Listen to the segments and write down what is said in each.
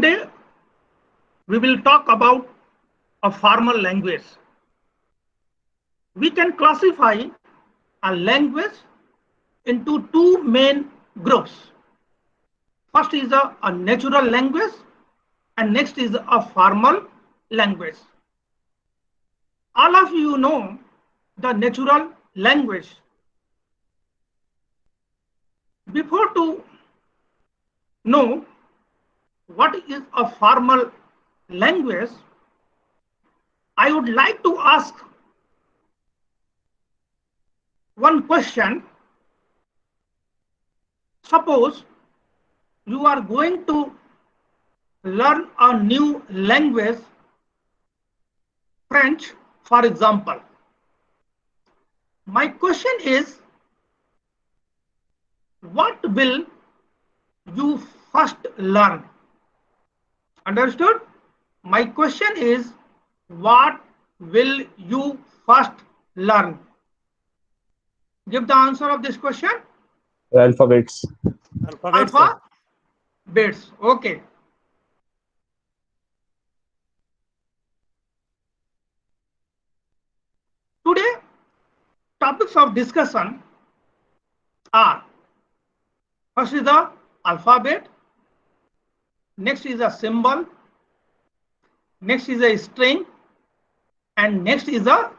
Today we will talk about a formal language. We can classify a language into two main groups. First is a natural language and next is a formal language. All of you know the natural language. Before to know what is a formal language, I would like to ask one question. Suppose you are going to learn a new language, French, for example. My question is, what will you first learn? Understood? My question is, what will you first learn? Give the answer of this question. Alphabets. Alphabets. Okay. Today, topics of discussion are: first is the alphabet, next is a symbol, next is a string, and next is a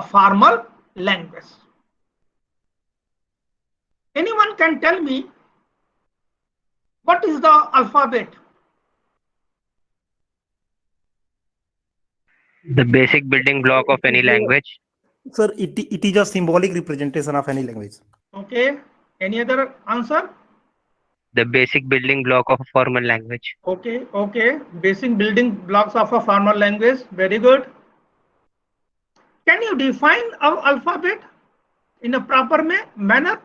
formal language. Anyone can tell me what is the alphabet? The basic building block of any language. Sir, it is a symbolic representation of any language. Okay. Any other answer? The basic building block of a formal language. Okay. Okay. Basic building blocks of a formal language. Very good. Can you define our alphabet in a proper manner?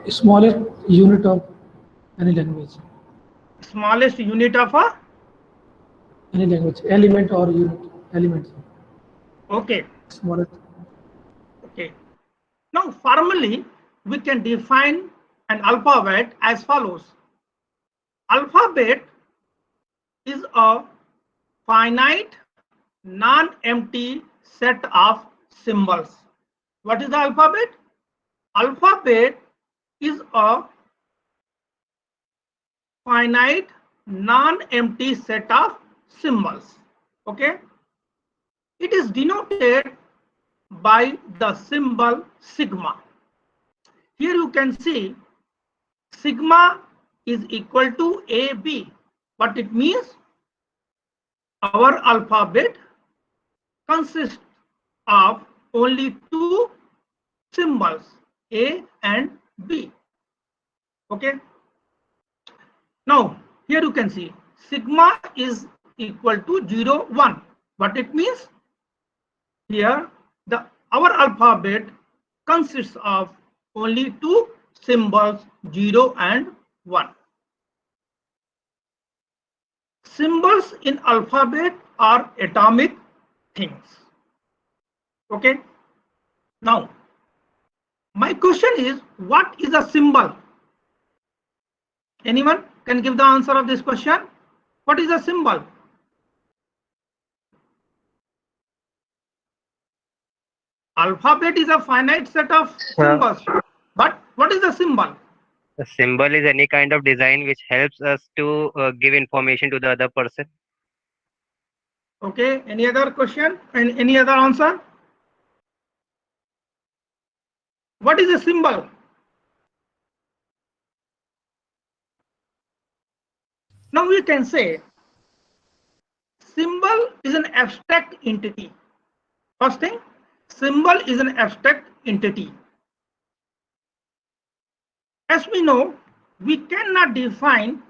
Smallest unit of any language. Smallest unit of any language, element or unit, elements. Okay. Smallest. Okay. Now, formally, we can define an alphabet as follows. Alphabet is a finite, non-empty set of symbols. What is the alphabet? Alphabet is a finite, non-empty set of symbols. Okay. It is denoted by the symbol sigma. Here you can see sigma is equal to AB. What it means? Our alphabet consists of only two symbols, A and B. Okay. Now here you can see sigma is equal to 0, 1. What it means? Here our alphabet consists of only two symbols, 0 and 1. Symbols in alphabet are atomic things. Okay. Now, my question is, what is a symbol? Anyone can give the answer of this question? What is a symbol? Alphabet is a finite set of symbols. But what is a symbol? A symbol is any kind of design which helps us to give information to the other person. Okay. Any other question and any other answer? What is a symbol? Now we can say symbol is an abstract entity. First thing, symbol is an abstract entity. As we know, we cannot define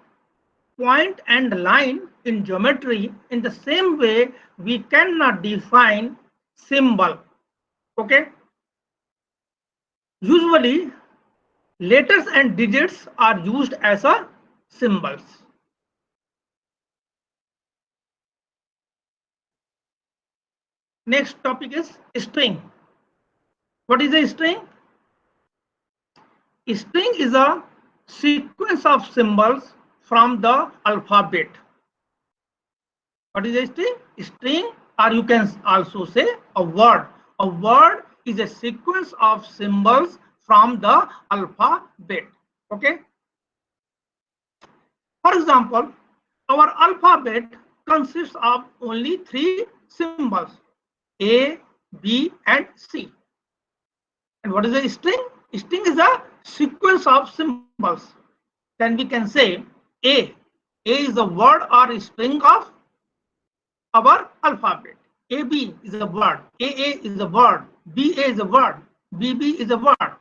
point and line in geometry in the same way we cannot define symbol. Okay. Usually, letters and digits are used as a symbols. Next topic is string. What is a string? A string is a sequence sequence of symbols from the alphabet. What is a string? String, or you can also say a word. A word is a sequence of symbols from the alphabet. Okay. For example, our alphabet consists of only 3 symbols: A, B, and C. And what is a string? A string is a sequence of symbols. Then we can say A. A is a word or a string of our alphabet. AB is a word, AA is a word, BA is a word, BB is a word.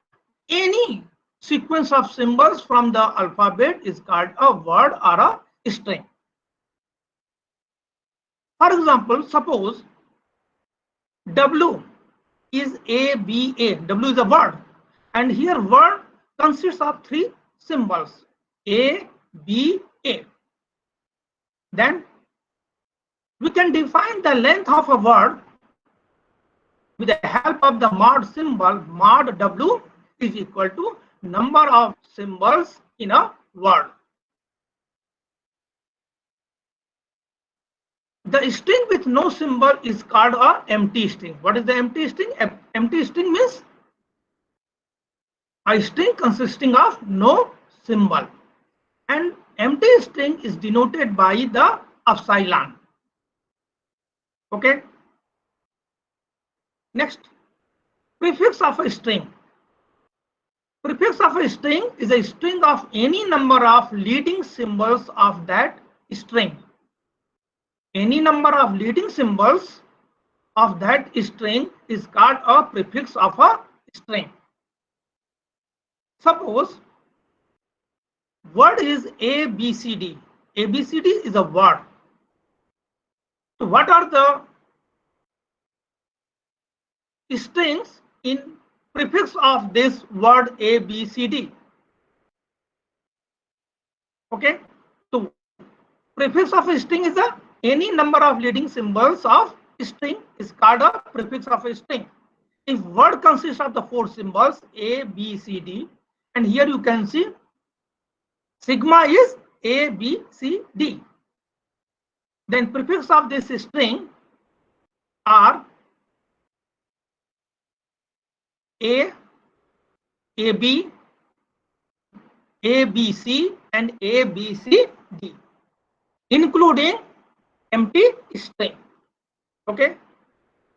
Any sequence of symbols from the alphabet is called a word or a string. For example, suppose W is ABA. W is a word, and here word consists of 3 symbols: A, B, A. Then we can define the length of a word with the help of the mod symbol. Mod W is equal to number of symbols in a word. The string with no symbol is called a empty string. What is the empty string? Empty string means a string consisting of no symbol. And empty string is denoted by the epsilon. Okay. Next, prefix of a string. Prefix of a string is a string of any number of leading symbols of that string. Any number of leading symbols of that string is called a prefix of a string. Suppose word is ABCD. ABCD is a word. So what are the strings in prefix of this word ABCD? Okay, so prefix of a string is any number of leading symbols of string is called a prefix of a string. If word consists of the 4 symbols A, B, C, D, and here you can see sigma is A, B, C, D, then prefix of this string are A, AB, ABC, and ABCD, including empty string. Okay,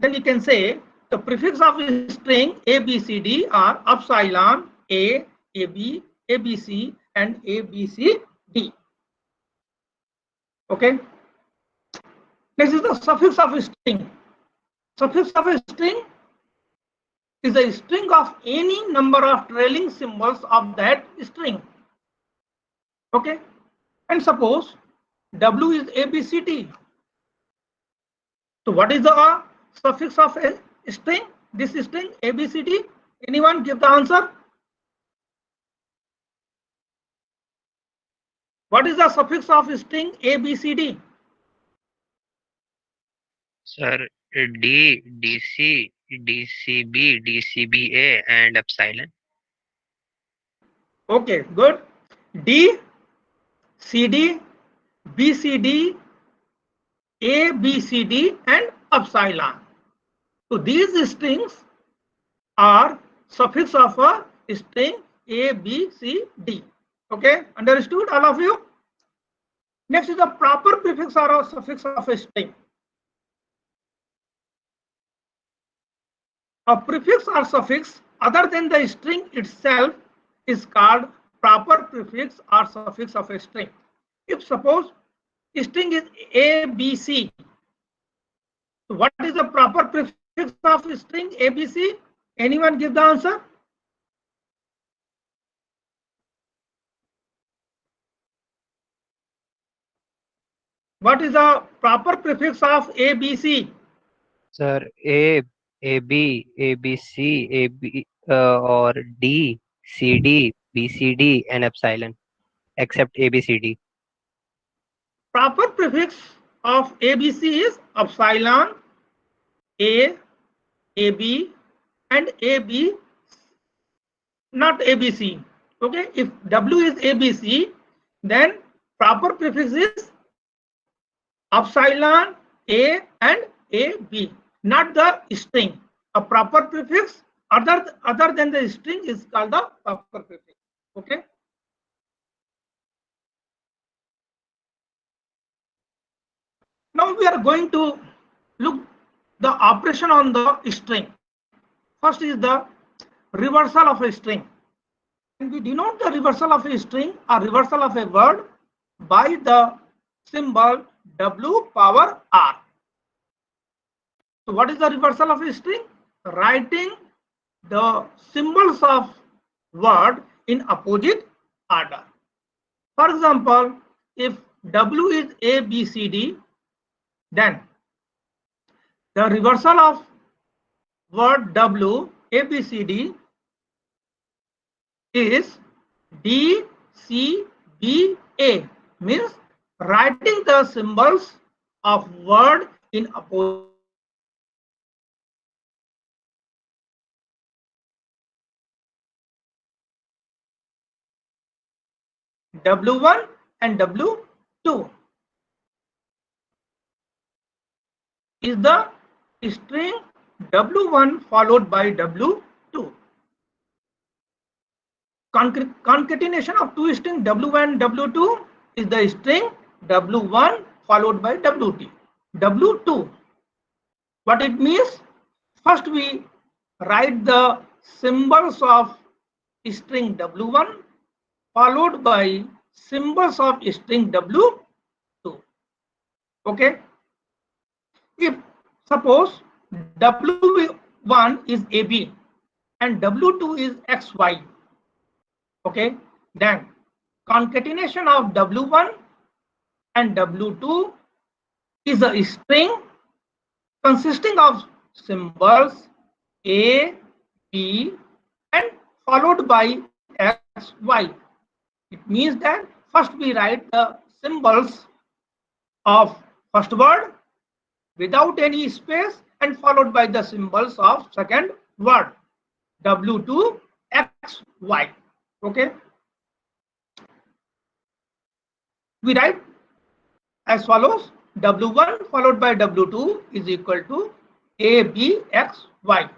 then you can say the prefix of a string ABCD are epsilon, A, AB, ABC, and ABCD. Okay. Next is the suffix of a string. Suffix of a string is a string of any number of trailing symbols of that string. Okay. And suppose W is ABCD. So what is the suffix of a string? This string ABCD. Anyone give the answer? What is the suffix of string ABCD? Sir, D, DC, DCB, DCBA, and epsilon. Okay, good. D, CD, BCD, ABCD, and epsilon. So these strings are suffix of a string ABCD. Okay, understood all of you? Next is the proper prefix or a suffix of a string. A prefix or suffix other than the string itself is called proper prefix or suffix of a string. If suppose string is ABC, so what is the proper prefix of string ABC? Anyone give the answer? What is the proper prefix of ABC? Sir, A, AB, ABC, AB, or D, CD, BCD, and epsilon, except ABCD. Proper prefix of ABC is epsilon, A, AB, and AB, not ABC. Okay, if W is ABC, Then proper prefix is epsilon, A and AB, not the string. A proper prefix other than the string is called the proper prefix. Okay. Now we are going to look the operation on the string. First is the reversal of a string. And we denote the reversal of a string or reversal of a word by the symbol W power R. So what is the reversal of a string? Writing the symbols of word in opposite order. For example, if W is A, B, C, D, then the reversal of word W, A, B, C, D is D, C, B, A, means writing the symbols of word in opposite. W1 and W2 is the string W1 followed by W2. Concatenation of two strings W1 and W2 is the string W1 followed by W2. What it means? First we write the symbols of string W1 followed by symbols of string W2. Okay. If suppose W1 is AB and W2 is XY, okay, then concatenation of W1 and W2 is a string consisting of symbols A, B and followed by XY. It means that first we write the symbols of first word without any space and followed by the symbols of second word W2 XY. Okay. We write as follows: W1 followed by W2 is equal to ABXY.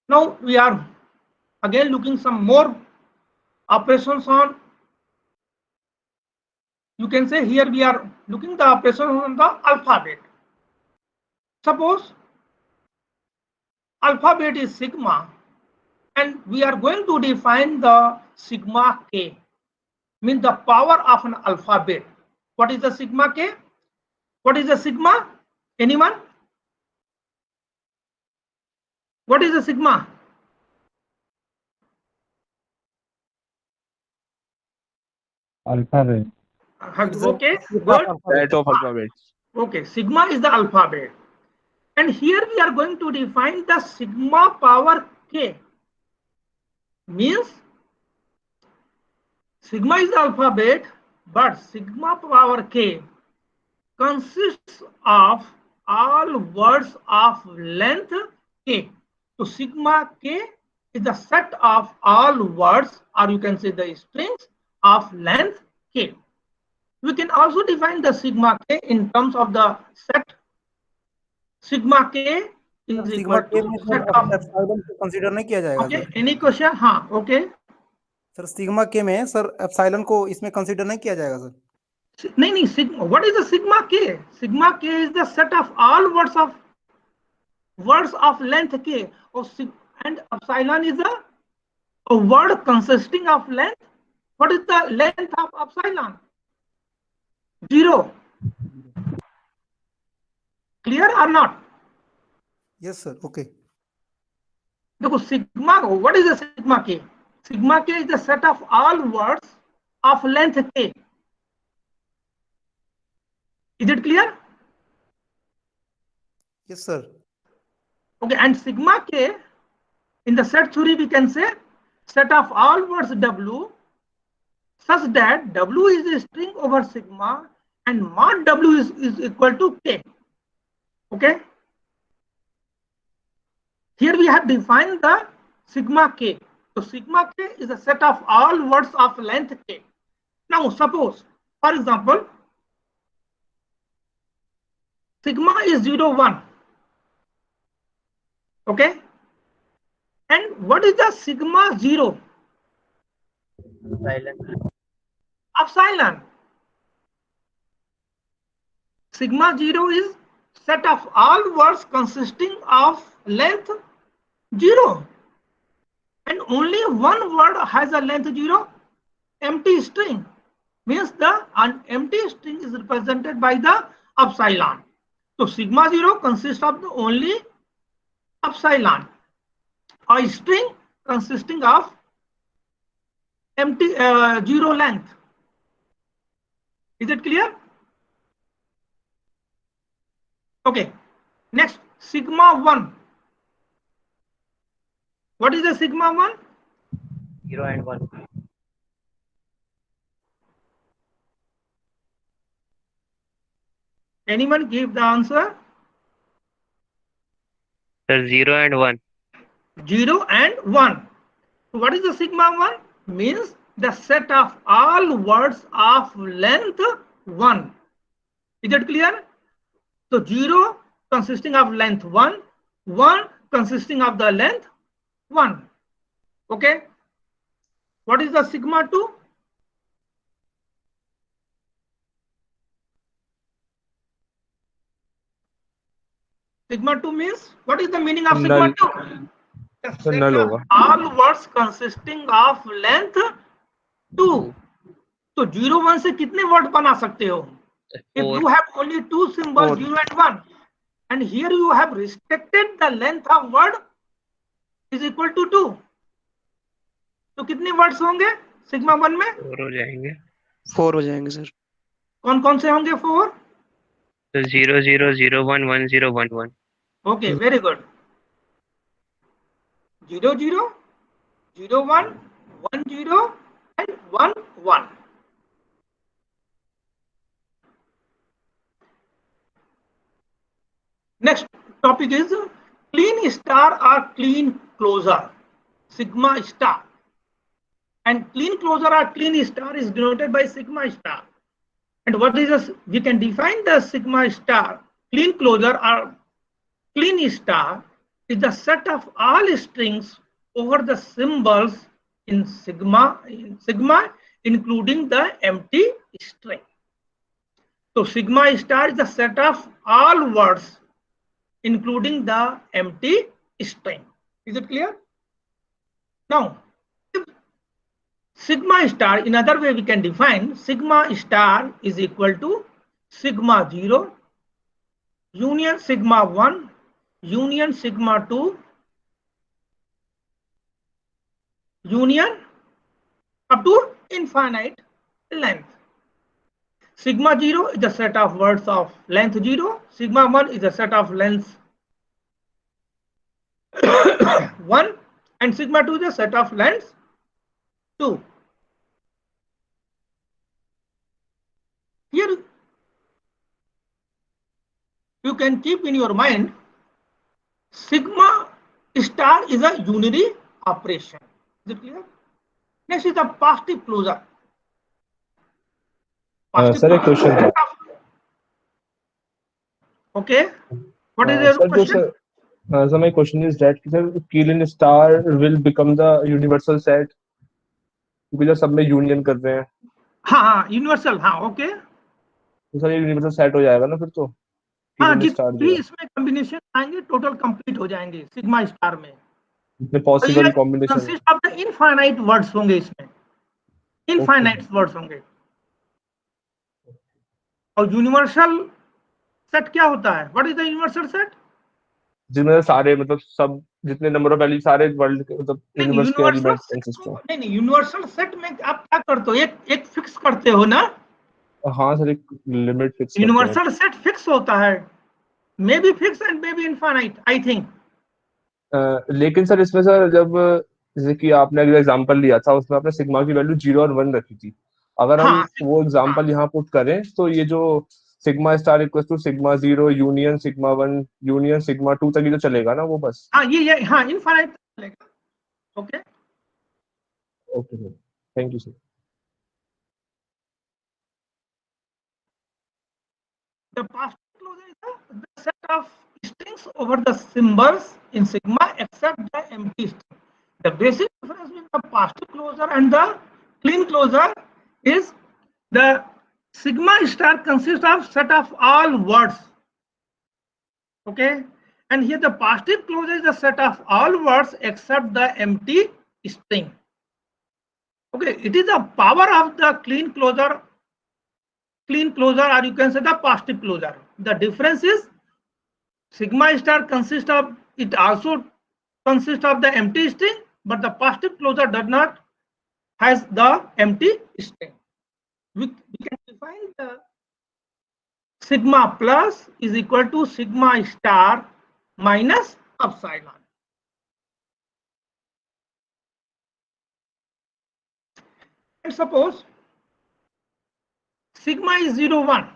Now we are again looking some more operations on. You can say here we are looking the operations on the alphabet. Suppose alphabet is sigma and we are going to define the sigma k, means the power of an alphabet. What is the sigma k? What is the sigma? Anyone? What is the sigma? Alphabet. Okay, good. Set of alphabets. Okay, sigma is the alphabet. And here we are going to define the sigma power k. Means sigma is the alphabet, but sigma power k consists of all words of length k. So sigma k is the set of all words, or you can say the strings of length k. We can also define the sigma k in terms of the set. Sigma k is equal to set of epsilon को consider नहीं किया जाएगा okay. Sir? Any question? हाँ, okay. Sir sigma के में sir epsilon को इसमें consider नहीं किया जाएगा सर? नहीं sigma. What is the sigma k? Sigma k is the set of all words of length k. And epsilon is a word consisting of length. What is the length of epsilon? 0. Clear or not? Yes sir, okay. देखो sigma, what is the sigma k? Sigma k is the set of all words of length k. Is it clear? Yes sir. Okay, and sigma k in the set theory we can say set of all words W such that W is a string over sigma and mod W is equal to k. Okay. Here we have defined the sigma k. So sigma k is a set of all words of length k. Now suppose, for example, sigma is 0, 1. Okay. And what is the sigma 0? Epsilon. Sigma 0 is set of all words consisting of length 0. And only one word has a length 0, empty string. Means an empty string is represented by the epsilon. So sigma 0 consists of the only epsilon, a string consisting of empty 0 length. Is it clear? Okay. Next, sigma 1. What is the sigma 1? 0 and 1. Anyone give the answer? Sir, 0 and 1. 0 and 1. So what is the sigma 1? Means the set of all words of length 1. Is it clear? So 0 consisting of length 1, 1 consisting of the length 1. Okay. What is the sigma 2? Sigma 2 means, what is the meaning of sigma 2? The तो set null of होगा. all words consisting of length 2. तो 0, 1 से कितने word बना सकते हो? If you have only two symbols, 0 and 1, and here you have restricted the length of word is equal to 2. तो कितने वर्ड्स होंगे सिग्मा 1 में? 4 हो जाएंगे. 4 हो जाएंगे सर. कौन कौन से होंगे 4? So 0 0 0 1 1 0 1 1. Okay, very good. 0 0 0 1 1 0 and 1 1. Next topic is clean star or clean closure, sigma star. And clean closure or clean star is denoted by sigma star. And what is this? We can define the sigma star. Clean closure or clean star is the set of all strings over the symbols in sigma, including the empty string. So sigma star is the set of all words including the empty string. Is it clear? Now, sigma star, in other way we can define sigma star is equal to sigma 0 union sigma 1 union sigma 2 union up to infinite length. Sigma 0 is the set of words of length 0. Sigma 1 is the set of length 1. And sigma 2 is the set of length 2. Here you can keep in your mind sigma star is a unary operation. Is it clear? Next is the positive closure. Sir, a question है. Okay. What is your Sir, question? so my question is that sir, clean star will become the universal set because जब सब में union कर रहे हैं. हाँ universal. हाँ okay. तो सर ये यूनिवर्सल सेट हो जाएगा ना फिर तो. हाँ clean star जितने जो भी है. इसमें कॉम्बिनेशन आएंगे टोटल कंप्लीट हो जाएंगे सिग्मा स्टार में. जितने possible combination. Consist of the infinite words होंगे इसमें. इनफाइनाइट वर्ड्स होंगे. और यूनिवर्सल सेट क्या होता है? What is the universal set? जिसमें सारे मतलब सब जितने नंबर ऑफ वैल्यू सारे वर्ल्ड के मतलब यूनिवर्स के एलिमेंट्स कंसिस्ट हो. नहीं यूनिवर्सल सेट में आप क्या करते हो? एक फिक्स करते हो ना. हाँ सर एक limit fix. Universal set fix होता है. May be fix and may be infinite I think. लेकिन सर इसमें सर जब जैसे कि आपने अगर एग्जांपल लिया था उसमें आपने सिग्मा की वैल्यू 0 और 1 रखी थी. अगर हम वो एग्जांपल यहाँ पुट करें तो ये जो sigma star equals to sigma 0 union sigma 1 union sigma 2 तक ये तो चलेगा ना वो बस. हाँ ये हाँ इनफाइनाइट चलेगा. Okay. Okay sir, thank you sir. The positive closure is the set of strings over the symbols in sigma except the empty string. The basic difference between the positive closure and the clean closure is the sigma star consists of set of all words. Okay, and here the positive closure is the set of all words except the empty string. Okay, it is the power of the clean closure, or you can say the positive closure. The difference is sigma star consists of, it also consists of the empty string, but the positive closure does not has the empty string. We can define the sigma plus is equal to sigma star minus epsilon. And suppose sigma is 0, 1.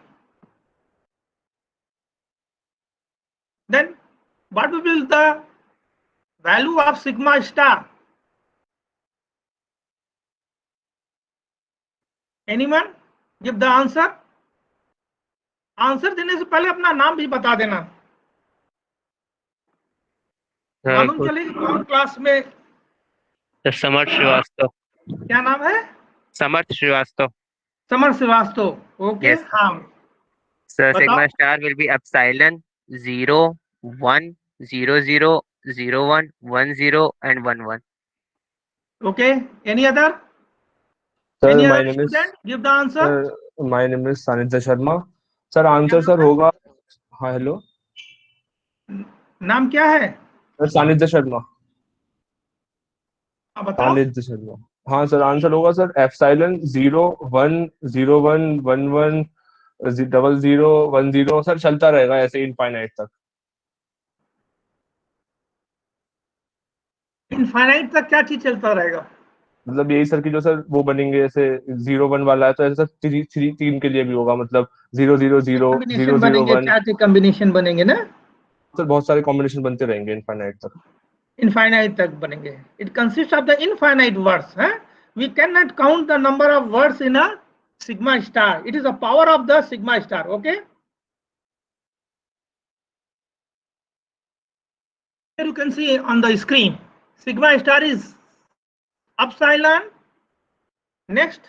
Then what will be the value of sigma star? Anyone give the answer? Answer देने से पहले अपना नाम भी बता देना, मालूम चलेगी कौन क्लास में. समर्थ श्रीवास्तव. क्या नाम है? समर्थ श्रीवास्तव. समर श्रीवास्तव. ओके. Yes. हाँ So बताओ. sigma star will be epsilon 0, 1, 0, 0, 0, 1, 1, 0, and 1, 1. Okay. Any other? Sir, Any my other name is student give the answer? my name is Sanidhya Sharma. Sir, answer sir होगा. हाँ hello, नाम क्या है? Sir सानिध्य शर्मा. बताओ. सानिध्य शर्मा. हाँ सर, आंसर होगा सर एप्सिलॉन 0, 1, 0, 1, 1, 1, 0, 0, 1, 0. सर चलता रहेगा ऐसे इनफाइनाइट तक. इनफाइनाइट तक क्या चीज चलता रहेगा? मतलब यही सर की जो सर वो बनेंगे, जैसे 0, 1 वाला है तो ऐसे सर 3 के लिए भी होगा, मतलब 0, 0, 0, 0, 0, 1. क्या कॉम्बिनेशन बनेंगे ना? सर बहुत सारे कॉम्बिनेशन बनते रहेंगे इनफाइनाइट तक. इनफाइनाइट तक बनेंगे. It consist of the infinite words. We can not count the number of words in a sigma star. It is the power of the sigma star. Okay, here you can see on the screen sigma star is epsilon. Next,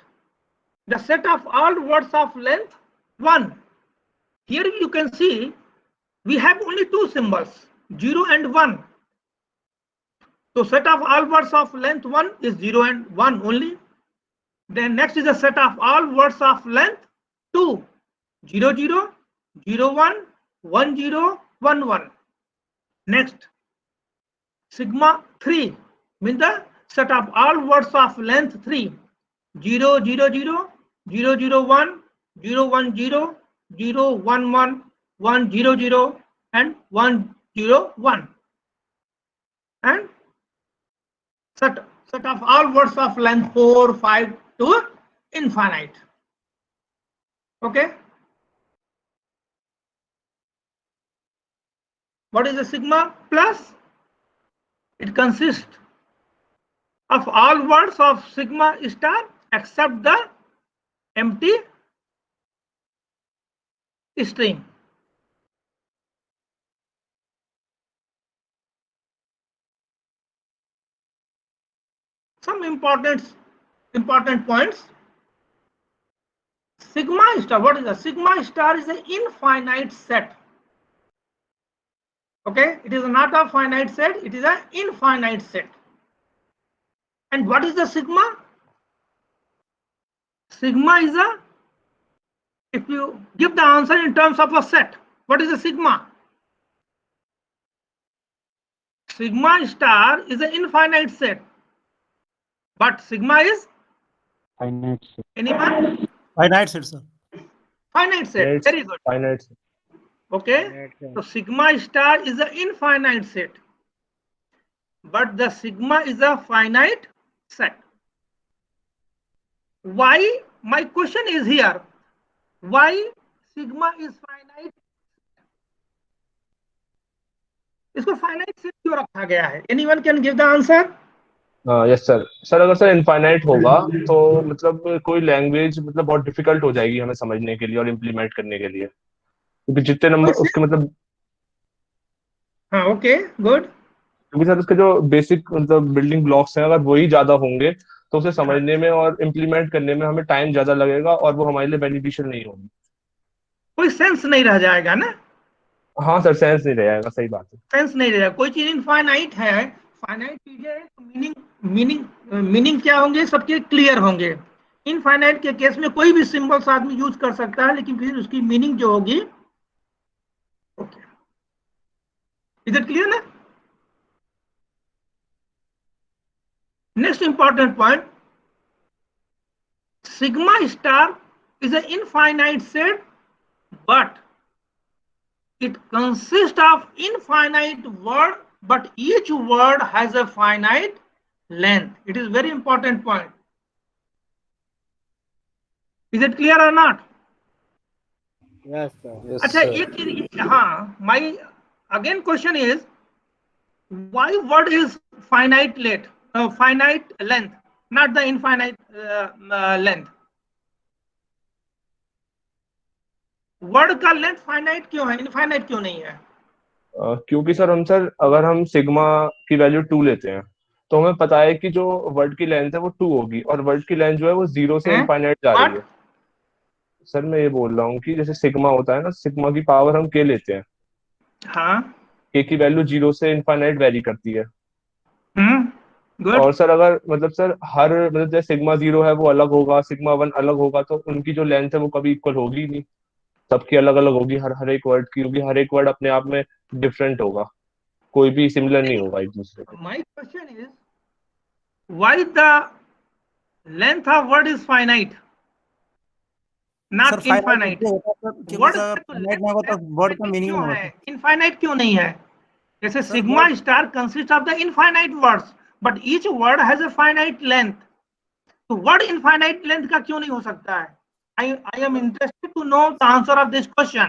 the set of all words of length 1. Here you can see we have only two symbols, 0 and 1. So set of all words of length 1 is 0 and 1 only. Then next is the set of all words of length 2, 0, 0, 0, 1, 1, 0, 1, 1. Next, sigma 3 means the set of all words of length 3, 0, 0, 0, 0, 0, 1, 0, 1, 0, 0, 1, 1, 1, 0, 0, and 1, 0, 1. And set of all words of length 4, 5 to infinite. Okay. What is the sigma plus? It consists of all words of sigma star except the empty string. Some important points. Sigma star, what is the sigma star? Is an infinite set. Okay, it is not a finite set, it is an infinite set. And what is the sigma? Sigma is a, if you give the answer in terms of a set, what is the sigma? Sigma star is an infinite set, but sigma is finite set. Anyone? Finite set, sir. Finite set. Very good. Finite set. Okay. So sigma star is an infinite set, but the sigma is a finite set. Why? My question is here. Why sigma is finite? इसको finite set क्यों रखा गया है? Anyone can give the answer? Yes sir. Sir अगर sir infinite होगा तो मतलब कोई लैंग्वेज मतलब बहुत डिफिकल्ट हो जाएगी हमें समझने के लिए और इम्प्लीमेंट करने के लिए, क्योंकि जितने नंबर उसके मतलब, हाँ ओके गुड। क्योंकि सर उसके जो बेसिक मतलब बिल्डिंग ब्लॉक्स हैं अगर वही ज्यादा होंगे तो उसे हाँ समझने में और इम्प्लीमेंट करने में हमें टाइम ज्यादा लगेगा और वो हमारे लिए बेनिफिशियल नहीं होगी। कोई सेंस नहीं रह जाएगा ना, हाँ सर, सेंस नहीं रहेगा, सही बात है। सेंस नहीं रहेगा। कोई चीज इनफाइनाइट है, फाइनाइट चीजें है तो मीनिंग क्या होंगे, सबके क्लियर होंगे। इनफाइनाइट के केस में कोई भी सिंबल्स आदमी यूज कर सकता है, लेकिन फिर उसकी मीनिंग जो होगी, ओके, इज इट क्लियर ना? Next important point, sigma star is an infinite set, but it consists of infinite word, but each word has a finite length. It is very important point. Is it clear or not? Yes, sir. Yes अच्छा, sir. एक चीज, हाँ, my again question is, why word is finite length, not the infinite length? Word का length finite क्यों है, infinite क्यों नहीं है? क्योंकि सर अगर हम सिग्मा की वैल्यू 2 लेते हैं तो हमें पता है कि जो वर्ड की लेंथ है वो 2 होगी और वर्ड की लेंथ जो है वो 0 से हैं? इनफाइनाइट जा रही What? है। सर मैं ये बोल रहा हूँ कि जैसे सिग्मा होता है ना, सिग्मा की पावर हम के लेते हैं, हाँ, के की वैल्यू 0 से इनफाइनाइट वेरी करती है। गुड। और सर अगर मतलब सर हर मतलब जैसे सिग्मा 0 है वो अलग होगा, सिग्मा 1 अलग होगा, तो उनकी जो लेंथ है वो कभी इक्वल होगी ही नहीं, सबकी अलग अलग होगी हर हर एक वर्ड की, क्योंकि हर एक वर्ड अपने आप में डिफरेंट होगा, कोई भी सिमिलर नहीं होगा एक दूसरे के। My question is, why the length of word is finite, sir not finite infinite? इसलिए होता है सर क्योंकि वर्ड सर का तो फाइनाइट नहीं होगा तो वर्ड का लेंथ मीनिंग क्यों नहीं है, होता इनफाइनाइट क्यों नहीं है? जैसे sir sigma word star consist of the infinite words, but each word has a finite length. तो वर्ड इनफाइनाइट लेंथ का क्यों नहीं हो सकता है? I am interested to know the answer of this question.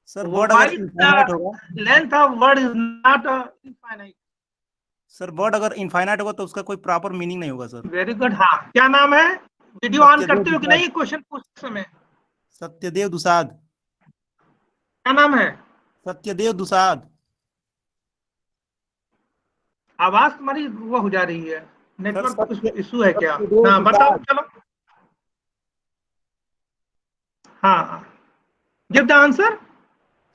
Sir word Why अगर infinite होगा the length of word is not infinite? Sir word अगर इनफाइनाइट होगा तो उसका कोई प्रॉपर मीनिंग नहीं होगा सर। Very good. हाँ, क्या नाम है? वीडियो ऑन सत्यदेव करते हो कि दुसाद। नहीं क्वेश्चन पूछते समय? सत्यदेव दुसाद। क्या नाम है? सत्यदेव दुसाद। आवाज तुम्हारी वो हो जा रही है, सर नेटवर्क कुछ इशू है क्या? सत्यदेव हाँ बताओ, दुसाद। चलो। हाँ, give the answer.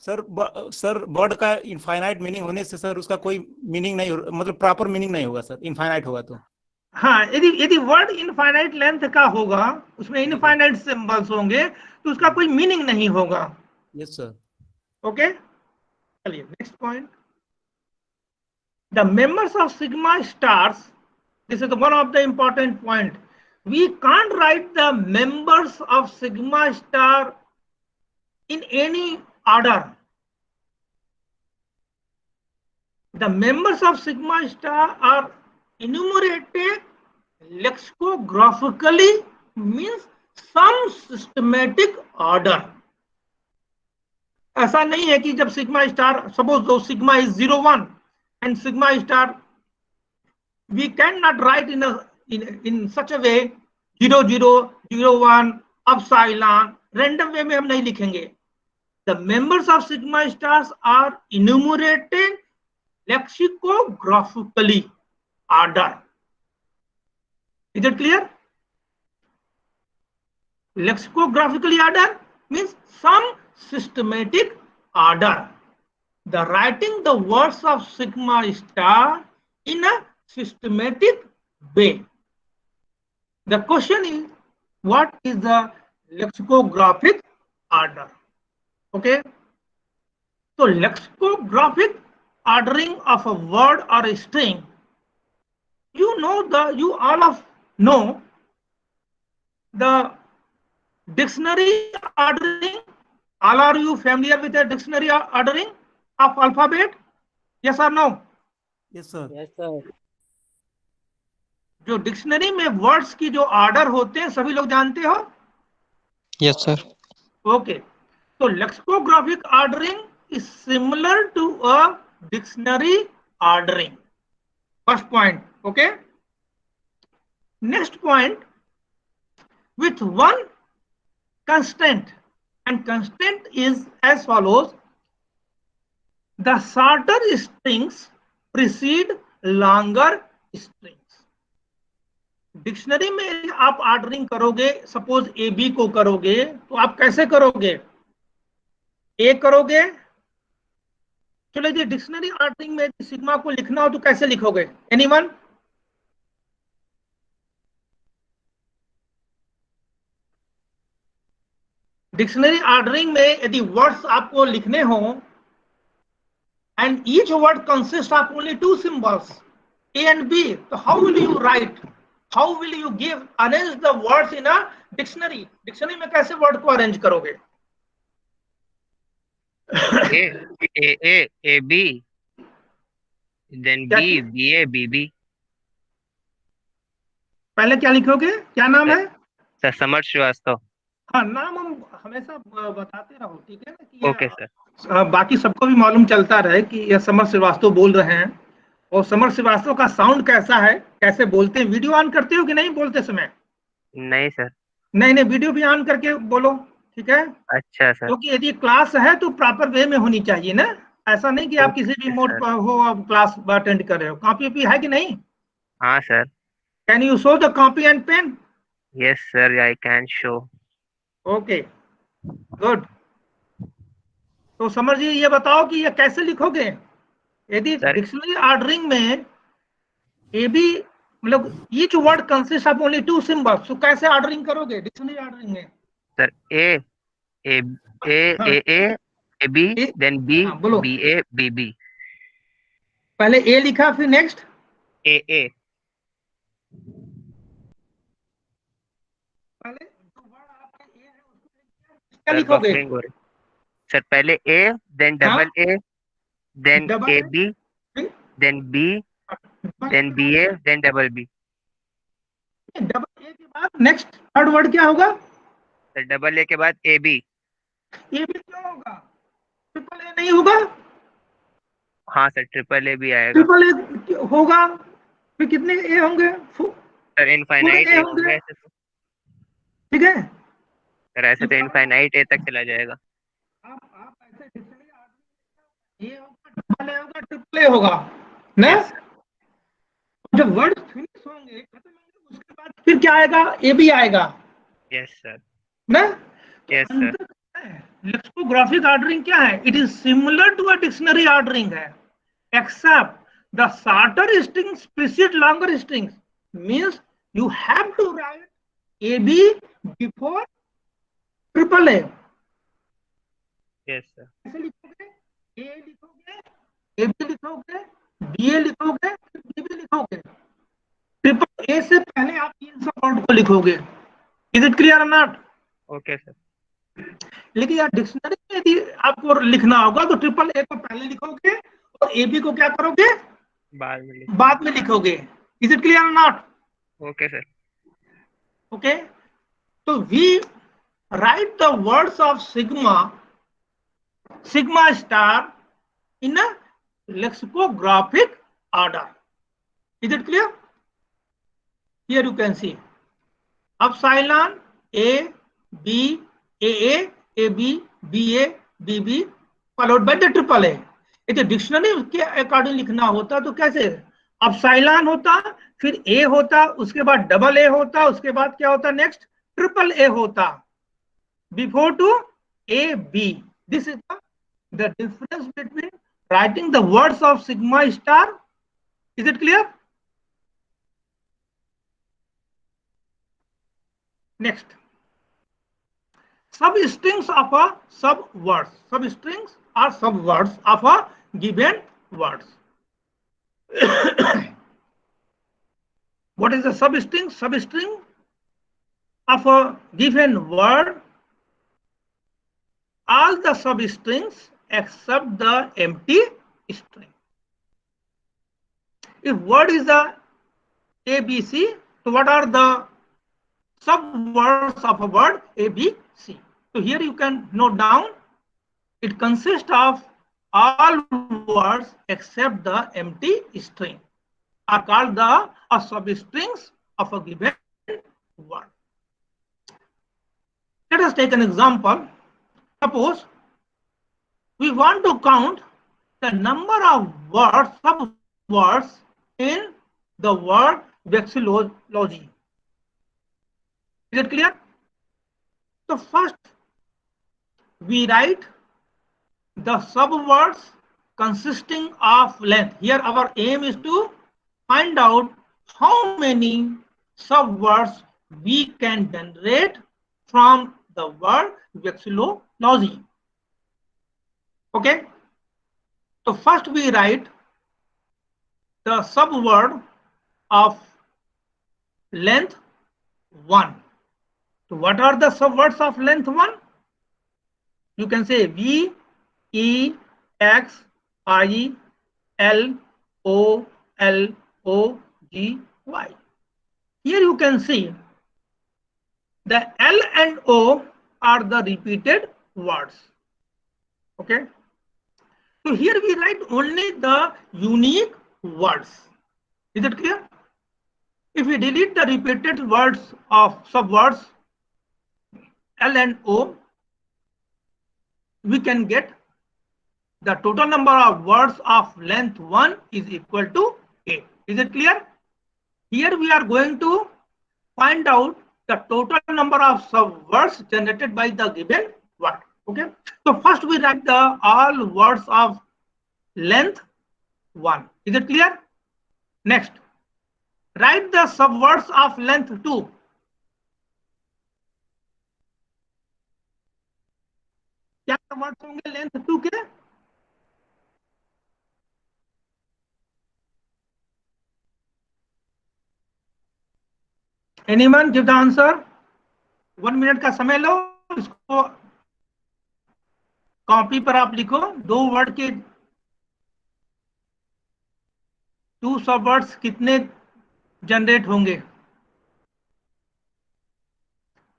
Sir word का इनफाइनाइट मीनिंग होने से सर उसका कोई मीनिंग नहीं मतलब प्रॉपर मीनिंग नहीं होगा सर इनफाइनाइट होगा तो। हाँ, यदि वर्ड इनफाइनाइट लेंथ का होगा, उसमें इनफाइनाइट सिंबल्स होंगे, तो उसका कोई मीनिंग नहीं होगा। Yes sir. ओके, चलिए next point. The members of sigma stars, this is one of the important point. We can't write the members of sigma star in any order. The members of sigma star are enumerated lexicographically, means some systematic order. ऐसा नहीं है कि जब sigma star, suppose दो sigma is 01 and sigma star, we cannot write in such a way 0001 epsilon, random way में हम नहीं लिखेंगे। The members of sigma stars are enumerated lexicographically order. Is it clear? Lexicographically order means some systematic order. The writing the words of sigma star in a systematic way. The question is, what is the lexicographic order? Okay, so lexicographic ordering of a word or a string, you all of know the dictionary ordering. All are you familiar with the dictionary ordering of alphabet? Yes or no? Yes sir. Yes, sir. जो dictionary में words की जो order होते हैं सभी लोग जानते हो? Yes sir. ओके, तो lexicographic ordering is similar to a dictionary ordering, first point. Okay, Next point, with one constant, and constant is as follows: the shorter strings precede longer strings. Dictionary में आप ordering करोगे, suppose A B को करोगे तो आप कैसे करोगे? ए करोगे, चलो जी डिक्शनरी ऑर्डरिंग में सिग्मा को लिखना हो तो कैसे लिखोगे? एनीवन? डिक्शनरी ऑर्डरिंग में यदि वर्ड्स आपको लिखने हो and each word consists of only two symbols A and B, so how will you write? How will you arrange the words in a dictionary? Dictionary में कैसे word को arrange करोगे? A B, then B B A B B. पहले क्या लिखोगे? क्या नाम है? सर समर श्रीवास्तव। हाँ, नाम हम हमेशा बताते रहो, ठीक है ना? कि ओके सर। बाकी सबको भी मालूम चलता रहे कि यह समर श्रीवास्तव बोल रहे हैं। और समर श्रीवास्तव का साउंड कैसा है, कैसे बोलते हैं? वीडियो ऑन करते हो कि नहीं बोलते समय? नहीं सर। नहीं, वीडियो भी ऑन करके बोलो, ठीक है? अच्छा सर। क्योंकि यदि क्लास है तो प्रॉपर वे में होनी चाहिए ना, ऐसा नहीं कि आप किसी भी मोड पर हो, आप क्लास अटेंड कर रहे हो। कॉपी भी है कि नहीं? हाँ sir. Can you show the copy and pen? Yes sir, I can show. Okay, good. तो समर जी ये बताओ कि ये कैसे लिखोगे? यदि डिक्शनरी ऑर्डरिंग में ए बी मतलब each word consist of only two symbols, तो कैसे ऑर्डरिंग करोगे डिक्शनरी ऑर्डरिंग में? Sir A B then B B A B B. पहले ए लिखा फिर नेक्स्ट ए पहले जो वर्ड आपका ए है उसको क्या लिखोगे? सर पहले A then double A then A B then B then B A then double B. Double A के बाद नेक्स्ट थर्ड वर्ड क्या होगा? सर डबल ए के बाद ए बी। ए बी क्यों होगा? ट्रिपल ए नहीं होगा? हाँ सर, ट्रिपल ए भी आएगा। ट्रिपल ए होगा, फिर कितने ए होंगे? सर इनफाइनाइट ए होंगे ऐसे तो। ठीक है सर, ऐसे तो इनफाइनाइट ए तक चला जाएगा। आप ऐसे डिक्शनरी ए होगा, डबल ए होगा, ट्रिपल ए होगा ना? जब वर्ड फिनिश होंगे, खत्म होंगे, उसके बाद फिर क्या आएगा? ए बी आएगा। Yes sir. ना? Yes sir. लेक्सिकोग्राफिक ऑर्डरिंग क्या है? It is similar to a dictionary ordering है, except the shorter strings precede longer strings. Means you have to write A B before triple A. Yes sir. कैसे लिखोगे? ए लिखोगे, A B लिखोगे, B ए लिखोगे, B B लिखोगे। Triple A से पहले आप इन सब वर्ड को लिखोगे। इज इट क्लियर और नॉट? Okay sir. लेकिन यार डिक्शनरी में यदि आपको लिखना होगा तो ट्रिपल ए को पहले लिखोगे और ए बी को क्या करोगे? बाद में लिखोगे। इज इट क्लियर और नॉट? Okay sir. ओके, तो we write the words of sigma star in a lexicographic order. Is it clear? Here you can see epsilon A B A A B B A B B followed by the triple A. यदि dictionary के according लिखना होता तो कैसे? Epsilon होता, फिर ए होता, उसके बाद डबल ए होता, उसके बाद क्या होता? नेक्स्ट ट्रिपल ए होता, before to A B. This is the difference between writing the words of sigma star. Is it clear? Next, substrings of a subwords. Substrings are subwords of a given words. What is a substring? Substring of a given word, all the substrings except the empty string. If word is a ABC, so what are the subwords of a word ABC? So here you can note down, it consists of all words except the empty string are called the substrings of a given word. Let us take an example. Suppose we want to count the number of words, sub-words in the word vexillology. Is it clear? So first we write the sub-words consisting of length. Here our aim is to find out how many sub-words we can generate from the word vexillology. Okay. So first we write the subword of length 1. So what are the subwords of length 1? You can say V, E, X, I, L, O, L, O, G, Y. Here you can see the L and O are the repeated words. Okay. So here we write only the unique words. Is it clear? If we delete the repeated words of subwords L and O, we can get the total number of words of length 1 is equal to 8. Is it clear? Here we are going to find out the total number of subwords generated by the given word. Okay. So first we write the all words of length 1. Is it clear? Next, write the subwords of length 2. क्या words होंगे length 2 के? Anyone give the answer? 1 minute का समय लो, इसको copy पर आप लिखो. 2 word के 2 सबवर्ड्स कितने जनरेट होंगे,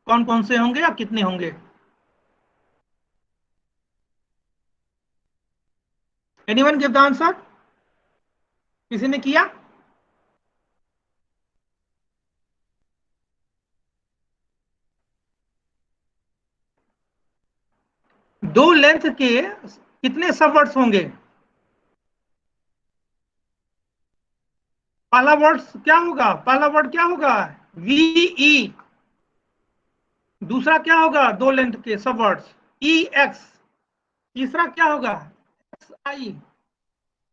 कौन कौन से होंगे या कितने होंगे? Anyone give the answer? किसी ने किया? दो लेंथ के कितने सबवर्ड्स होंगे? पहला वर्ड क्या होगा? पहला वर्ड क्या होगा? VE. दूसरा क्या होगा? 2 लेंथ के सबवर्ड्स EX. तीसरा क्या होगा? XI.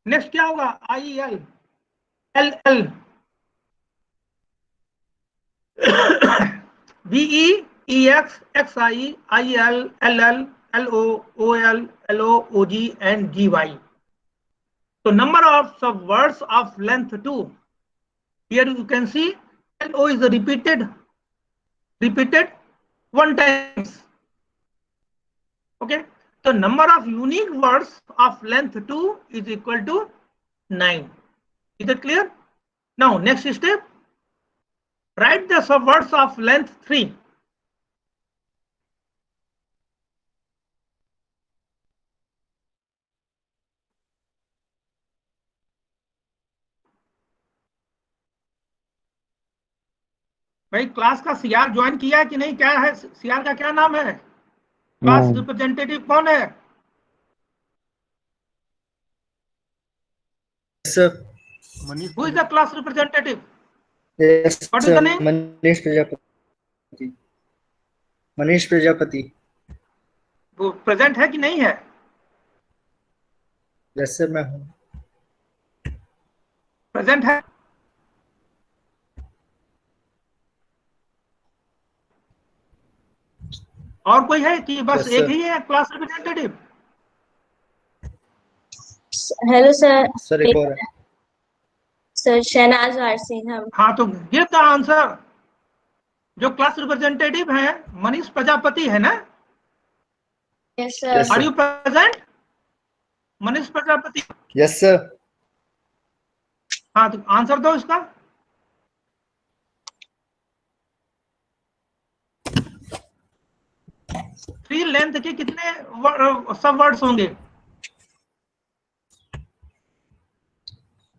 नेक्स्ट क्या होगा? IEL, LL. VE, EX, XI, IEL, LL, LO, OL, LO, OG and GY. So number of subwords of length 2. Here you can see LO is repeated 1 times. Okay. So number of unique words of length 2 is equal to 9. Is it clear? Now next step, write the subwords of length 3. भाई class का CR join किया है कि नहीं? क्या है CR का क्या नाम है? क्लास रिप्रेजेंटेटिव कौन है? Sir. Who is the class representative? Yes, What is sir. the name? Manish Prajapati. Manish Prajapati. वो प्रेजेंट है कि नहीं है? Yes, sir, मैं हूँ. प्रेजेंट है. और कोई है कि बस Yes, एक sir. ही है class representative? Hello sir. Sir, एक और है. सर शहनाज वारसीन हम. हाँ तो गिव द आंसर. जो क्लास रिप्रेजेंटेटिव है मनीष प्रजापति है ना? Yes sir. Yes, are sir. You present? Manish Prajapati. Yes, sir. हाँ तो आंसर दो इसका. थ्री लेंथ के कितने सब वर्ड्स होंगे?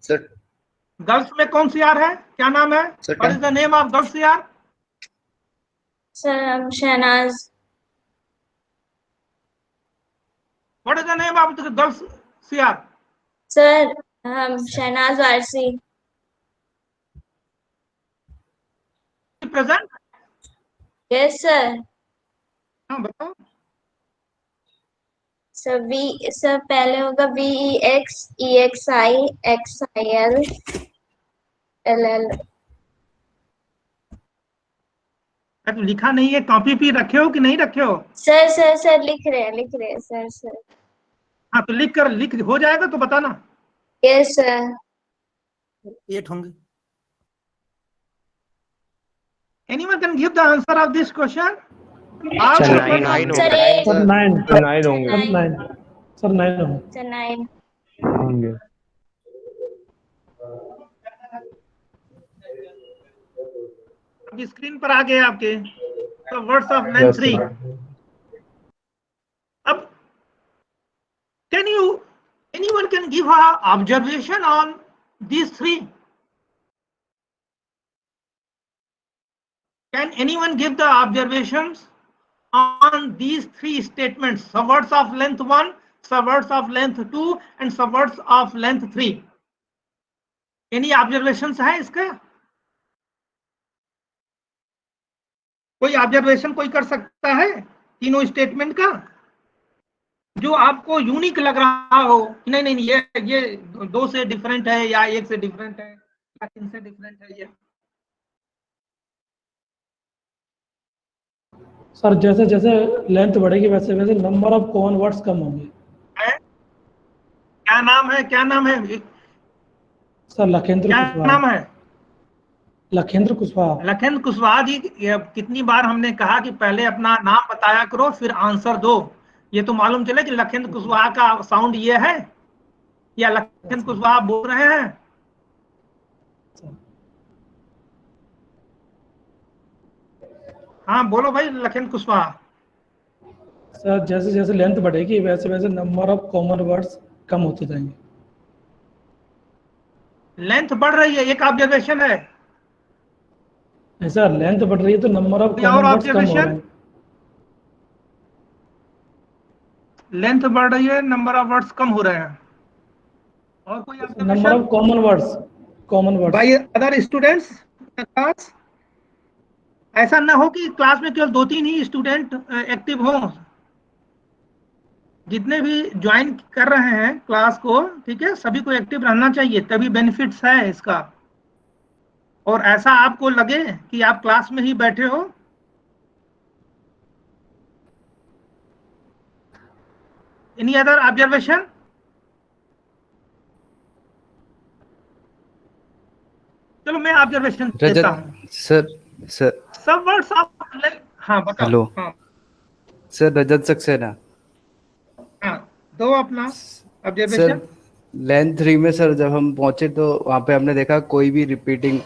Sir, गर्ल्स में कौन सी आर है, क्या नाम है? What is the name of girls CR? Sir Shahnaz. What is the name of the girls CR? Sir Shahnaz Warsi. Present? Yes sir. हाँ बताओ। सर सर पहले होगा VEX EXI XIL तो लिखा नहीं है, कॉपी पे रखे हो कि नहीं रखे हो? सर लिख रहे हैं सर। हाँ तो लिख हो जाएगा तो बताना। Yes sir. 8 होंगे। Anyone can give the answer of this question? Sir 9 sir sir 9 9 होंगे। सर 9 सर 9 होंगे। सर 9। होंगे। अभी स्क्रीन पर आ गए आपके तो वर्ड्स ऑफ लेंथ 3। अब anyone can give a observation on these 3? Can anyone give the observations on these 3 statements? Some words of length 1, some words of length 2 and some words of length 3. Any observations है इसका? कोई observation कोई कर सकता है तीनों statement का जो आपको यूनिक लग रहा हो कि नहीं ये 2 से डिफरेंट है या 1 से डिफरेंट है या 3 से डिफरेंट है? ये सर जैसे जैसे लेंथ बढ़ेगी वैसे वैसे नंबर ऑफ कॉमन वर्ड्स कम होंगे। क्या नाम है? सर लखेंद्र क्या कुशवाहा। नाम है? लखेंद्र कुशवाहा। लखेंद्र कुशवाहा जी। कितनी बार हमने कहा कि पहले अपना नाम बताया करो फिर आंसर दो। ये तो मालूम चले कि लखेंद्र कुशवाहा का साउंड ये है या लखेंद्र कुशवाहा बोल रहे हैं? हाँ बोलो भाई लखेंद्र कुशवाहा। सर जैसे जैसे लेंथ बढ़ेगी वैसे वैसे नंबर ऑफ कॉमन वर्ड्स कम होते जाएंगे। लेंथ बढ़ रही है, एक ऑब्जर्वेशन है। ऐसा लेंथ बढ़ रही है तो नंबर ऑफ और कॉमन वर्ड्स कम हो रहे ऑब्जर्वेशन? हैं। लेंथ बढ़ रही है, नंबर ऑफ वर्ड्स कम हो रहे हैं। और कोई number observation of common words by other students class? ऐसा ना हो कि क्लास में केवल 2-3 ही स्टूडेंट एक्टिव हो। जितने भी ज्वाइन कर रहे हैं क्लास को, ठीक है, सभी को एक्टिव रहना चाहिए, तभी बेनिफिट्स है इसका। और ऐसा आपको लगे कि आप क्लास में ही बैठे हो। Any other observation? चलो मैं ऑब्जर्वेशन देता हूँ। सर सब वर्ड्स ऑफ हाँ बताओ। हेलो। हाँ सर रजत सक्सेना। हाँ दो अपना ऑब्जर्वेशन। सर लेंथ 3 में सर जब हम पहुंचे तो वहाँ पे हमने देखा कोई भी रिपीटिंग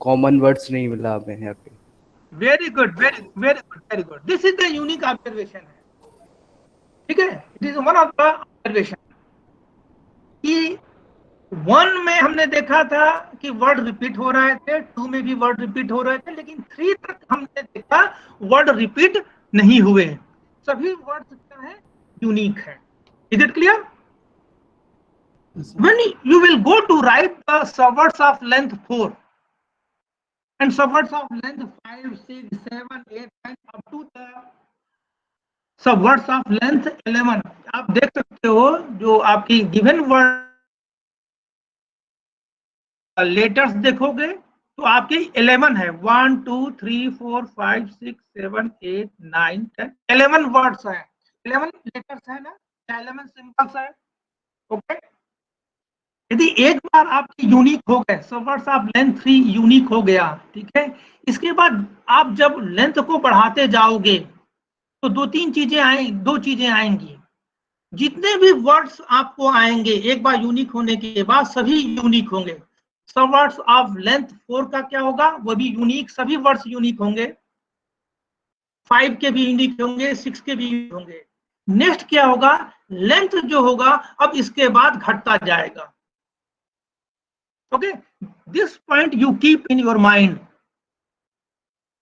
कॉमन वर्ड्स नहीं मिला हमें यहाँ पे। Very good, very good. This is the unique observation है, ठीक है। It is one of the observation कि 1 में हमने देखा था कि वर्ड रिपीट हो रहे थे, 2 में भी वर्ड रिपीट हो रहे थे, लेकिन 3 तक हमने देखा वर्ड रिपीट नहीं हुए। सभी वर्ड्स क्या है, यूनिक है। Is it clear? When you will go to write the subwords of length 4 and subwords of length 5, 6, 7, 8, 9 up to the subwords of length 11, आप देख सकते हो जो आपकी given word लेटर्स देखोगे तो आपकी 11 है। 1 2 3 4 5 6 7 8 9 10 11 वर्ड्स है। 11 लेटर्स है ना, 11 सिंबल्स है। ओके, यदि एक बार आपके यूनिक हो गए, वर्ड्स ऑफ लेंथ 3 यूनिक हो गया, ठीक है, इसके बाद आप जब लेंथ को बढ़ाते जाओगे तो दो चीजें आएंगी। जितने भी वर्ड्स आपको आएंगे एक बार यूनिक होने के बाद सभी यूनिक होंगे। वर्ड्स ऑफ लेंथ 4 का क्या होगा, वो भी यूनिक, सभी वर्ड्स यूनिक होंगे। 5 के भी यूनिक होंगे, 6 के भी यूनिक होंगे। नेक्स्ट क्या होगा, लेंथ जो होगा अब इसके बाद घटता जाएगा। Okay, this point you keep in your mind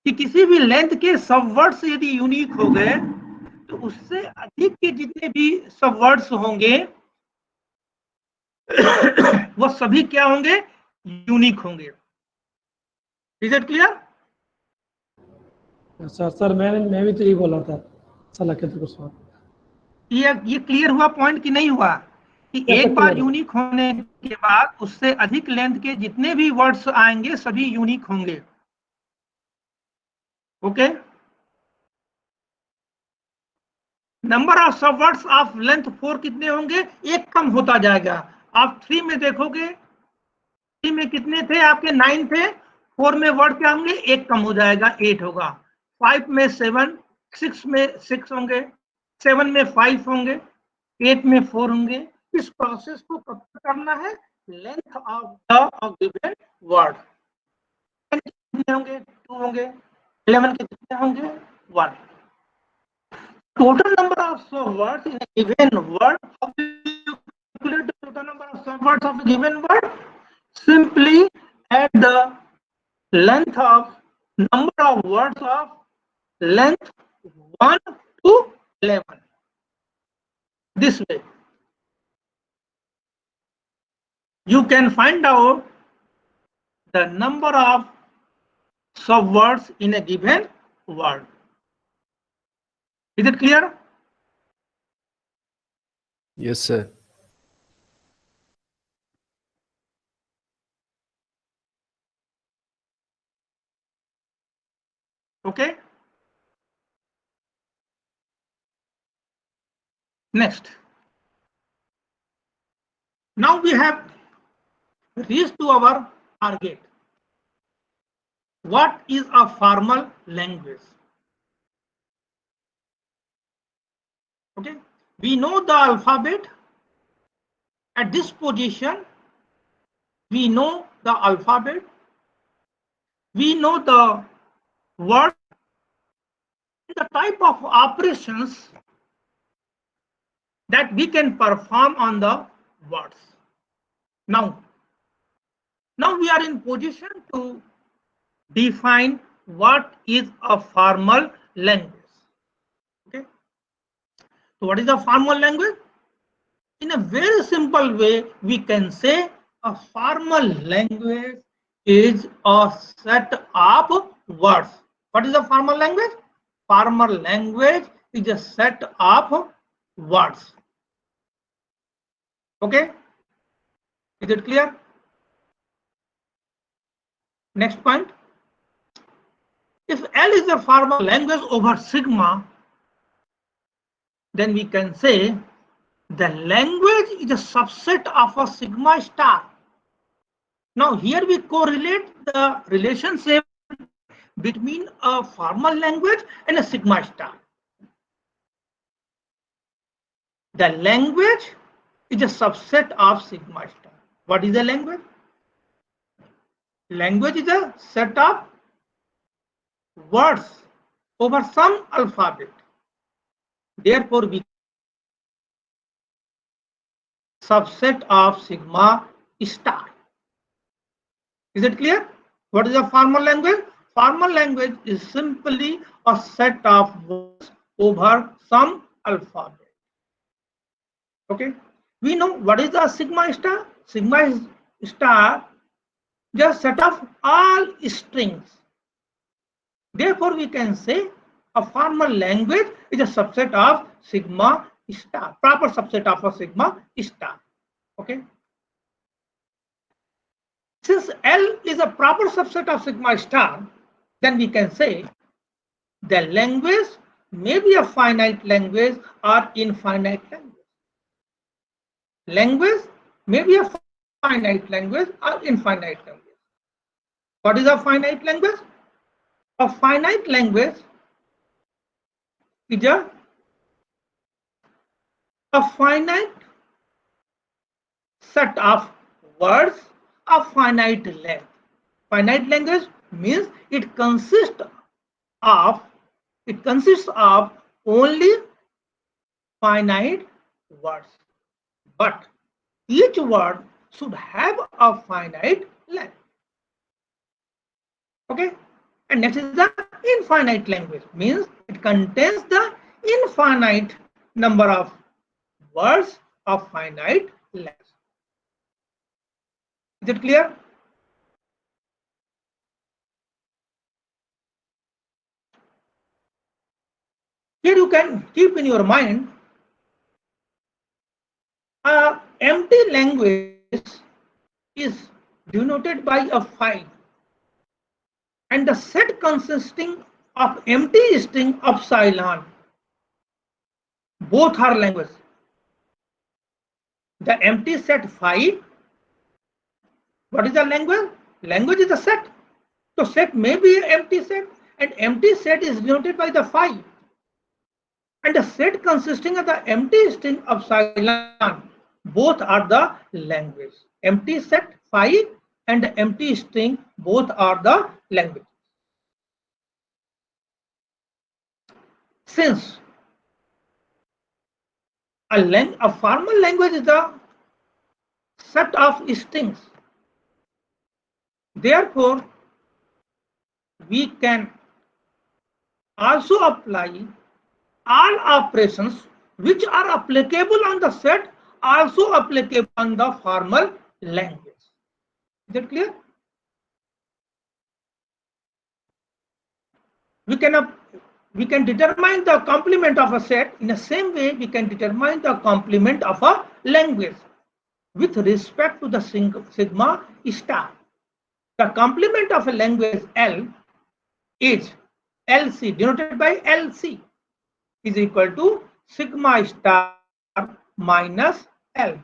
कि किसी भी लेंथ के सब वर्ड्स यदि यूनिक हो गए तो उससे अधिक के जितने भी सब वर्ड्स होंगे वो सभी क्या होंगे, यूनिक होंगे। Is it clear? सर मैं भी तो यही बोला था सलाह के कुछ ये क्लियर हुआ पॉइंट कि नहीं हुआ कि एक बार यूनिक होने के बाद उससे अधिक लेंथ के जितने भी वर्ड्स आएंगे सभी यूनिक होंगे। ओके, नंबर ऑफ सब वर्ड्स ऑफ लेंथ 4 कितने होंगे, एक कम होता जाएगा। आप 3 में देखोगे, 3 में कितने थे आपके, 9 थे, 4 में वर्ड क्या होंगे, एक कम हो जाएगा, 8 होगा। 5 में 7, 6 में 6 होंगे, 7 में 5 होंगे, 8 में 4 होंगे। इस प्रोसेस को कब तक करना है, length of the given word. कितने होंगे, 2 होंगे, 11 के कितने होंगे, 1। Total number of subwords in a given word. How do you calculate the total number of subwords of a given word? Simply add the length of number of words of length 1 to 11. This way, you can find out the number of subwords in a given word. Is it clear? Yes, sir. Okay. Next. Now we have reached to our target. What is a formal language? Okay, we know the alphabet. At this position, we know the alphabet. We know the word, the type of operations that we can perform on the words. Now we are in position to define what is a formal language. Okay, so what is a formal language? In a very simple way, we can say a formal language is a set of words. What is a formal language? Formal language is a set of words. Okay, is it clear? Next point. If L is a formal language over sigma, then we can say the language is a subset of a sigma star. Now here we correlate the relationship between a formal language and a sigma star. The language is a subset of sigma star. What is a language? Language is a set of words over some alphabet. Therefore, we subset of sigma star. Is it clear? What is a formal language? Formal language is simply a set of words over some alphabet. Okay, we know what is the sigma star. Sigma star just set of all strings. Therefore, we can say a formal language is a subset of sigma star, proper subset of a sigma star. Okay. Since L is a proper subset of sigma star, then we can say the language may be a finite language or infinite language. Language may be a finite language or infinite language. What is a finite language? A finite language is a finite set of words of finite length. Finite language means it consists of only finite words, but each word should have a finite length. Okay, and next is the infinite language, means it contains the infinite number of words of finite length. Is it clear? Here you can keep in your mind a empty language is denoted by a file, and the set consisting of empty string of Ceylon. Both are language. The empty set phi. What is the language? Language is a set. So set may be an empty set, and empty set is denoted by the phi. And the set consisting of the empty string of Ceylon. Both are the language. Empty set phi and the empty string both are the language. Since a formal language is the set of strings, therefore we can also apply all operations which are applicable on the set also applicable on the formal language. Is that clear? We can determine the complement of a set in the same way we can determine the complement of a language with respect to the sigma star. The complement of a language L is LC, denoted by LC, is equal to sigma star minus L.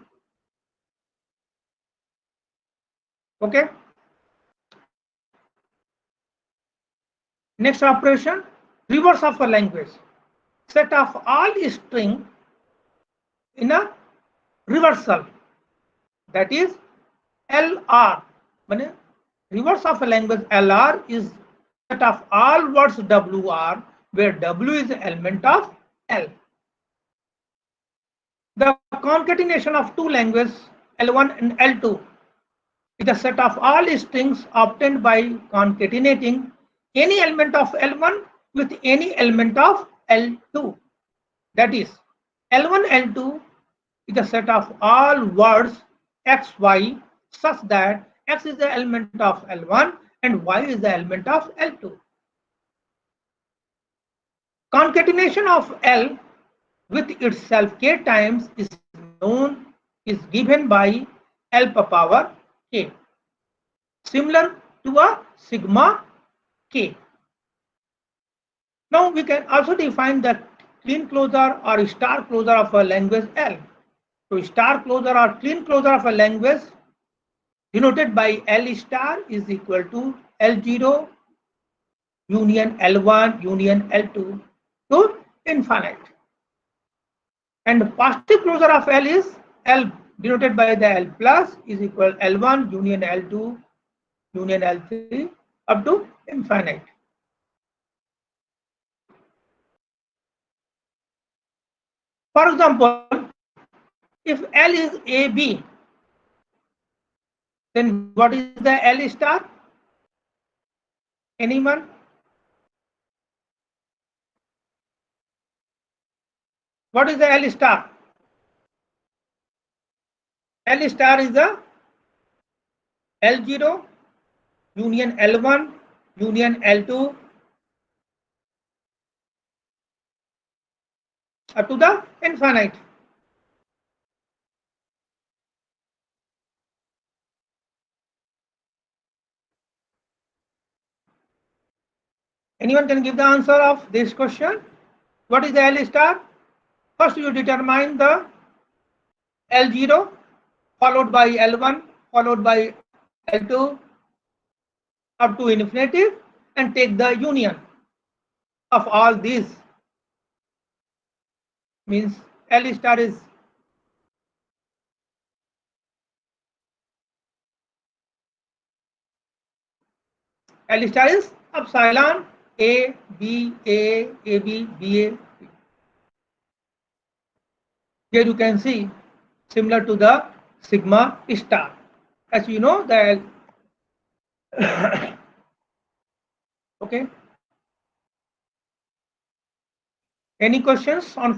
Okay. Next operation, reverse of a language. Set of all string in a reversal, that is LR. Reverse of a language LR is set of all words WR, where W is the element of L. The concatenation of two languages L1 and L2 is a set of all strings obtained by concatenating any element of L1 with any element of L2. That is, L1, L2 is a set of all words X, Y such that X is the element of L1 and Y is the element of L2. Concatenation of L with itself k times is given by L power k, similar to a sigma k. Now we can also define the clean closure or star closure of a language L. So star closure or clean closure of a language denoted by L star is equal to L0 union L1 union L2 to infinite. And positive closure of L is L denoted by the L plus is equal L1 union L2 union L3 up to infinite. For example, if L is AB, then what is the L star? Anyone? What is the L star? L star is the L0 union L1 union L2 up to the infinite. Anyone can give the answer of this question? What is the L star? First you determine the L0 followed by L1 followed by L2 up to infinitive and take the union of all these. Means L star is epsilon A, B, A, AB, BA. Here you can see similar to the sigma star. as you know that okay. Any questions on